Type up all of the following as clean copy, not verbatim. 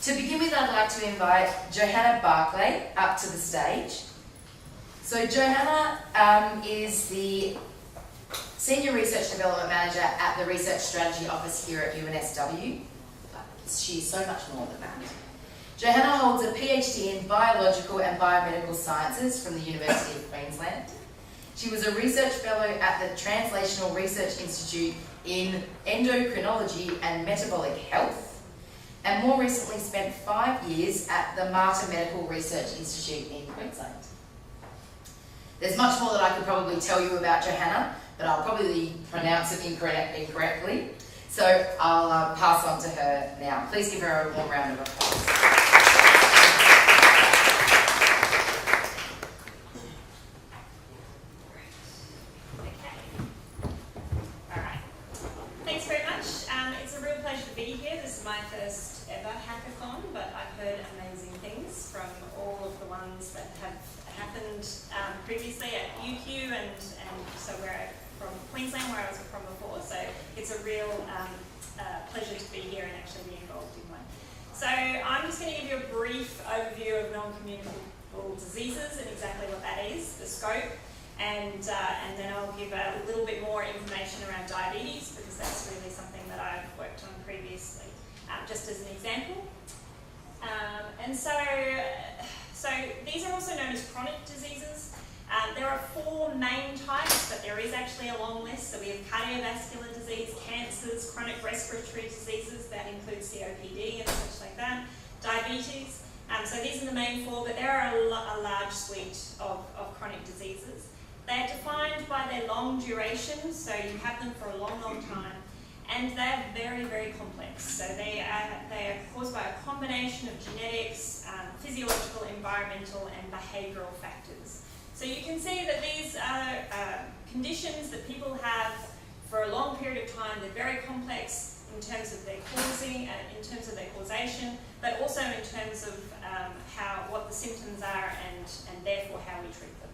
To begin with, I'd like to invite Johanna Barclay up to the stage. So Johanna is the Senior Research Development Manager at the Research Strategy Office here at UNSW. But she is so much more than that. Johanna holds a PhD in Biological and Biomedical Sciences from the University of Queensland. She was a research fellow at the Translational Research Institute in Endocrinology and Metabolic Health, and more recently spent 5 years at the Mater Medical Research Institute in Queensland. There's much more that I could probably tell you about Johanna, but I'll probably pronounce it incorrectly. So I'll pass on to her now. Please give her a warm round of applause. My first ever hackathon, but I've heard amazing things from all of the ones that have happened previously at UQ and so where from Queensland, where I was from before. So it's a real pleasure to be here and actually be involved in one. So I'm just going to give you a brief overview of non-communicable diseases and exactly what that is, the scope, and then I'll give a little bit more information around diabetes because that's really something that I've worked on previously. Just as an example. So these are also known as chronic diseases. There are 4 main types, but there is actually a long list. So we have cardiovascular disease, cancers, chronic respiratory diseases, that includes COPD and such like that, diabetes. So these are the main 4, but there are a large suite of chronic diseases. They're defined by their long duration, so you have them for a long, long time. And they're very, very complex. So they are caused by a combination of genetics, physiological, environmental, and behavioural factors. So you can see that these are conditions that people have for a long period of time. They're very complex in terms of their causation, but also in terms of what the symptoms are and therefore how we treat them.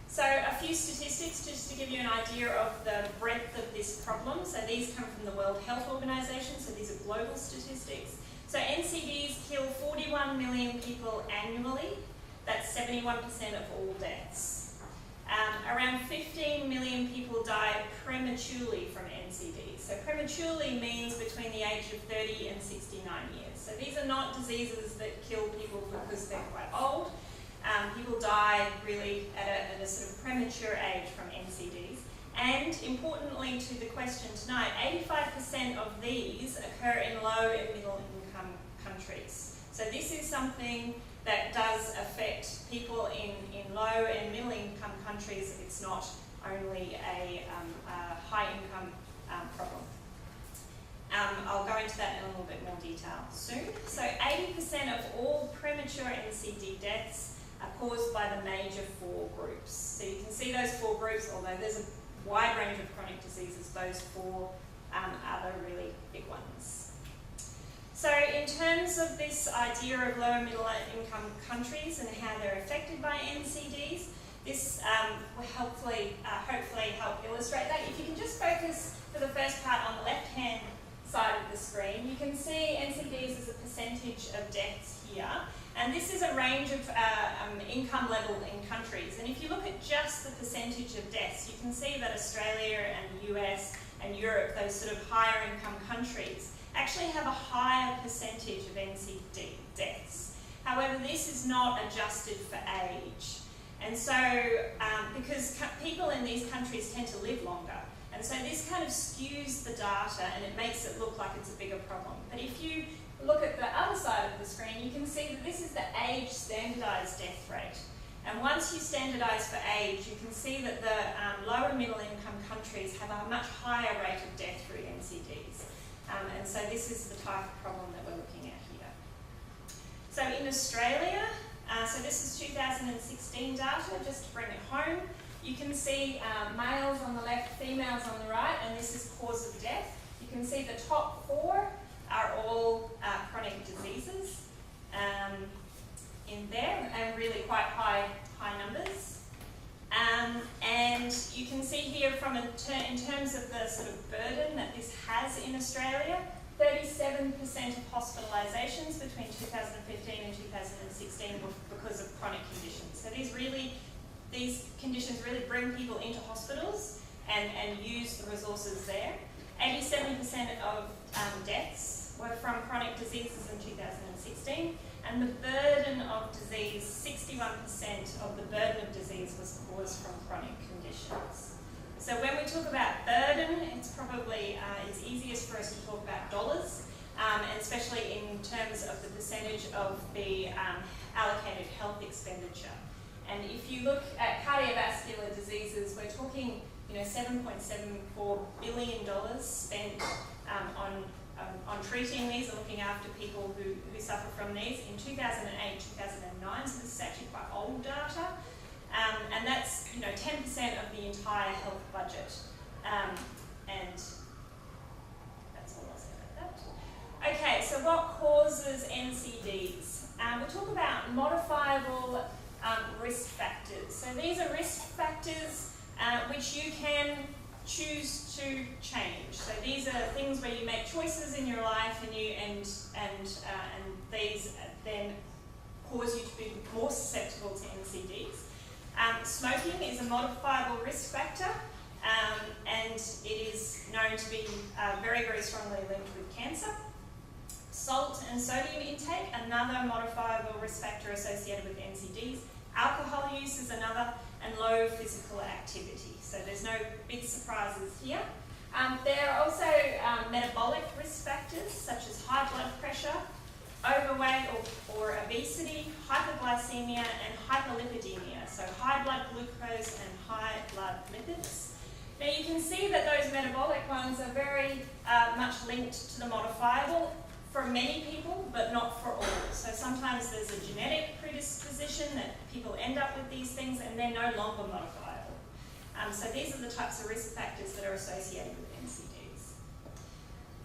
So a few statistics just to give you an idea of the breadth of this problem. So these come from the World Health Organization, so these are global statistics. So NCDs kill 41 million people annually. That's 71% of all deaths. Around 15 million people die prematurely from NCDs. So prematurely means between the age of 30 and 69 years. So these are not diseases that kill people because they're quite old. People die really at a sort of premature age from NCDs. And importantly to the question tonight, 85% of these occur in low and middle income countries. So this is something that does affect people in low and middle income countries. It's not only a high income problem. I'll go into that in a little bit more detail soon. So 80% of all premature NCD deaths are caused by the major 4 groups. So you can see those 4 groups, although there's a wide range of chronic diseases, those 4 are the really big ones. So in terms of this idea of low and middle income countries and how they're affected by NCDs, this will hopefully help illustrate that. If you can just focus for the first part on the left-hand side of the screen, you can see NCDs as a percentage of deaths here. And this is a range of income level in countries. And if you look at just the percentage of deaths, you can see that Australia and the US and Europe, those sort of higher income countries, actually have a higher percentage of NCD deaths. However, this is not adjusted for age. And so, because people in these countries tend to live longer, and so this kind of skews the data and it makes it look like it's a bigger problem. But if you look at the other side of the screen, you can see that this is the age standardised death rate. And once you standardise for age, you can see that the low and middle income countries have a much higher rate of death through NCDs. And so this is the type of problem that we're looking at here. So in Australia, so this is 2016 data, just to bring it home. You can see males on the left, females on the right, and this is cause of death. You can see the top 4 are all chronic diseases in there, and really quite high numbers. And you can see here in terms of the sort of burden that this has in Australia, 37% 87% of hospitalizations between 2015 and 2016 were because of chronic conditions. So these conditions really bring people into hospitals and use the resources there. 87% of deaths were from chronic diseases in 2016, and the burden of disease, 61% of the burden of disease was caused from chronic conditions. So when we talk about burden, it's probably it's easiest for us to talk about dollars, and especially in terms of the percentage of the allocated health expenditure. And if you look at cardiovascular diseases, we're talking, $7.74 billion spent on treating these and looking after people who suffer from these in 2008, 2009. So this is actually quite old data. And that's 10% of the entire health budget, and that's all I'll say about that. Okay, so what causes NCDs? We talk about modifiable risk factors. So these are risk factors which you can choose to change. So these are things where you make choices in your life, and these then cause you to be more susceptible to NCDs. Smoking is a modifiable risk factor, and it is known to be very, very strongly linked with cancer. Salt and sodium intake, another modifiable risk factor associated with NCDs. Alcohol use is another, and low physical activity. So there's no big surprises here. There are also metabolic risk factors such as high blood pressure, overweight or obesity, hypoglycemia, and hyperlipidemia, so high blood glucose and high blood lipids. Now you can see that those metabolic ones are very much linked to the modifiable for many people, but not for all. So sometimes there's a genetic predisposition that people end up with these things and they're no longer modifiable. So these are the types of risk factors that are associated with NCDs.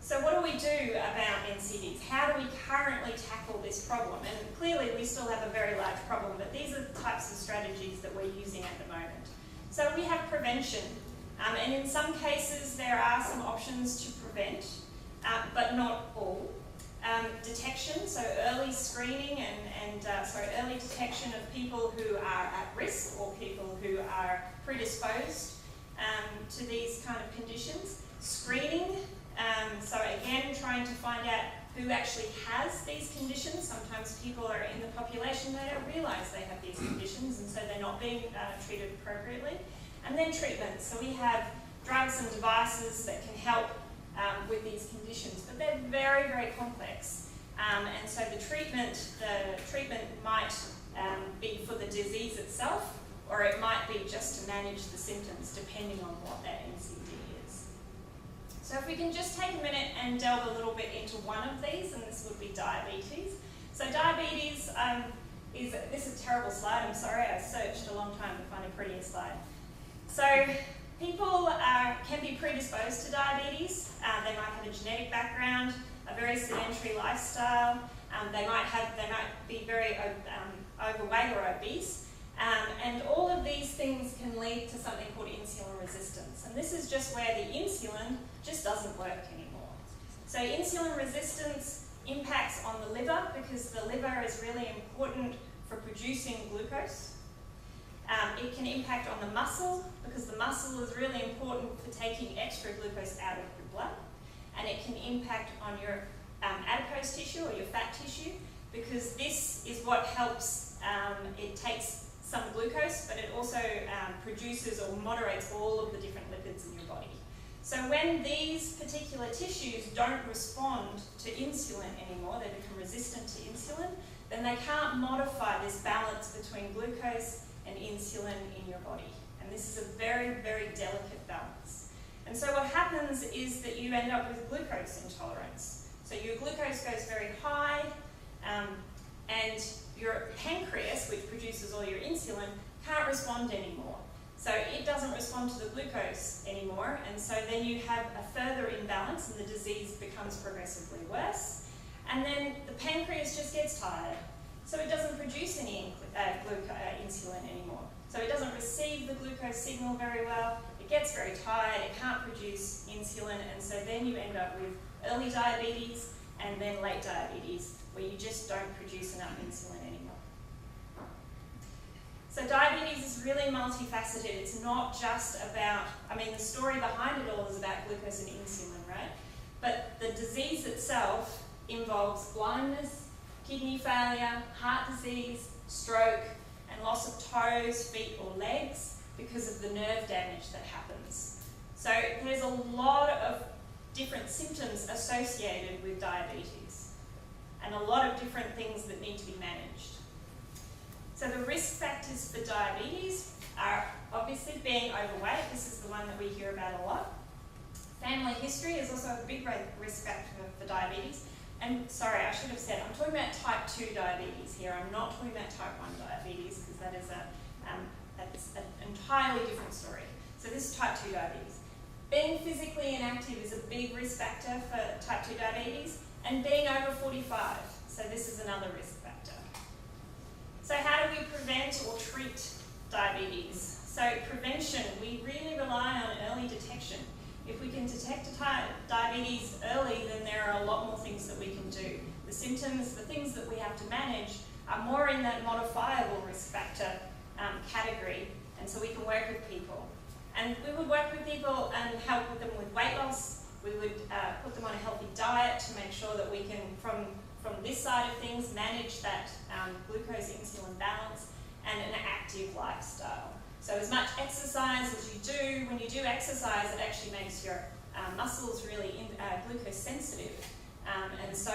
So what do we do about NCDs? How do we currently tackle this problem? And clearly we still have a very large problem, but these are the types of strategies that we're using at the moment. So we have prevention, and in some cases there are some options to prevent, but not all. Detection, so early screening and early detection of people who are at risk or people who are predisposed to these kind of conditions. Screening, so again trying to find out who actually has these conditions. Sometimes people are in the population, they don't realise they have these conditions, and so they're not being treated appropriately. And then treatment, so we have drugs and devices that can help with these conditions, but they're very, very complex. And so the treatment might be for the disease itself, or it might be just to manage the symptoms, depending on what that NCD is. So if we can just take a minute and delve a little bit into one of these, and this would be diabetes. So diabetes this is a terrible slide, I'm sorry, I searched a long time to find a prettier slide. So people can be predisposed to diabetes. They might have a genetic background, a very sedentary lifestyle. They might be very overweight or obese. And all of these things can lead to something called insulin resistance. And this is just where the insulin just doesn't work anymore. So insulin resistance impacts on the liver because the liver is really important for producing glucose. It can impact on the muscle because the muscle is really important for taking extra glucose out of your blood. And it can impact on your adipose tissue or your fat tissue because this is what helps, it takes some glucose, but it also produces or moderates all of the different lipids in your body. So when these particular tissues don't respond to insulin anymore, they become resistant to insulin, then they can't modify this balance between glucose and insulin in your body. And this is a very, very delicate balance. And so what happens is that you end up with glucose intolerance. So your glucose goes very high, and your pancreas, which produces all your insulin, can't respond anymore. So it doesn't respond to the glucose anymore, and so then you have a further imbalance and the disease becomes progressively worse. And then the pancreas just gets tired, so it doesn't produce any insulin anymore. So it doesn't receive the glucose signal very well, it gets very tired, it can't produce insulin, and so then you end up with early diabetes and then late diabetes, where you just don't produce enough insulin anymore. So diabetes is really multifaceted. It's not just about, the story behind it all is about glucose and insulin, right? But the disease itself involves blindness, kidney failure, heart disease, stroke, and loss of toes, feet, or legs because of the nerve damage that happens. So there's a lot of different symptoms associated with diabetes and a lot of different things that need to be managed. So the risk factors for diabetes are obviously being overweight. This is the one that we hear about a lot. Family history is also a big risk factor for diabetes. And sorry, I should have said, I'm talking about type 2 diabetes here. I'm not talking about type 1 diabetes because that is that's an entirely different story. So this is type 2 diabetes. Being physically inactive is a big risk factor for type 2 diabetes, and being over 45. So this is another risk factor. So how do we prevent or treat diabetes? So prevention, we really rely on early detection. If we can detect diabetes early, then there are a lot more things that we can do. The symptoms, the things that we have to manage are more in that modifiable risk factor category, and so we can work with people. And we would work with people and help with them with weight loss. We would put them on a healthy diet to make sure that we can, from this side of things, manage that glucose-insulin balance and an active lifestyle. So as much exercise as you do, when you do exercise, it actually makes your muscles really glucose sensitive. And so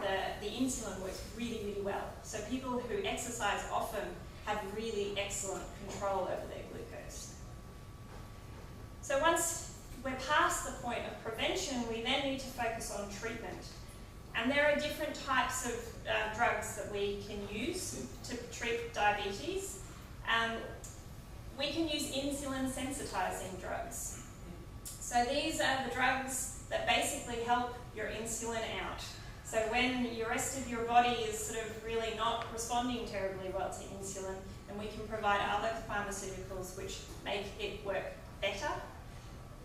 the insulin works really, really well. So people who exercise often have really excellent control over their glucose. So once we're past the point of prevention, we then need to focus on treatment. And there are different types of drugs that we can use to treat diabetes. We can use insulin sensitizing drugs. So these are the drugs that basically help your insulin out. So when the rest of your body is sort of really not responding terribly well to insulin, then we can provide other pharmaceuticals which make it work better.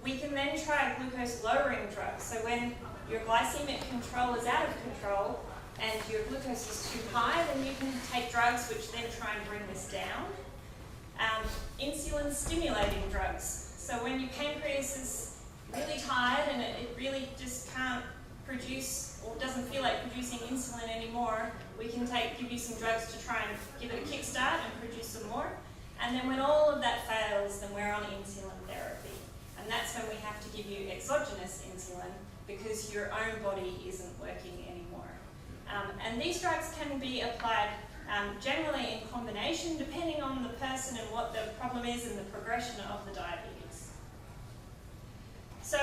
We can then try glucose lowering drugs. So when your glycemic control is out of control and your glucose is too high, then you can take drugs which then try and bring this down. Insulin stimulating drugs. So when your pancreas is really tired and it really just can't produce or doesn't feel like producing insulin anymore, we can give you some drugs to try and give it a kickstart and produce some more. And then when all of that fails, then we're on insulin therapy. And that's when we have to give you exogenous insulin because your own body isn't working anymore. And these drugs can be applied generally in combination depending on the person and what the problem is and the progression of the diabetes. So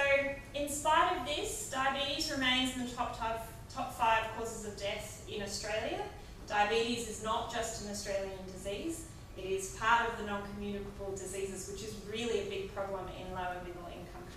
in spite of this, diabetes remains in the top 5 causes of death in Australia. Diabetes is not just an Australian disease. It is part of the non-communicable diseases, which is really a big problem in low and middle income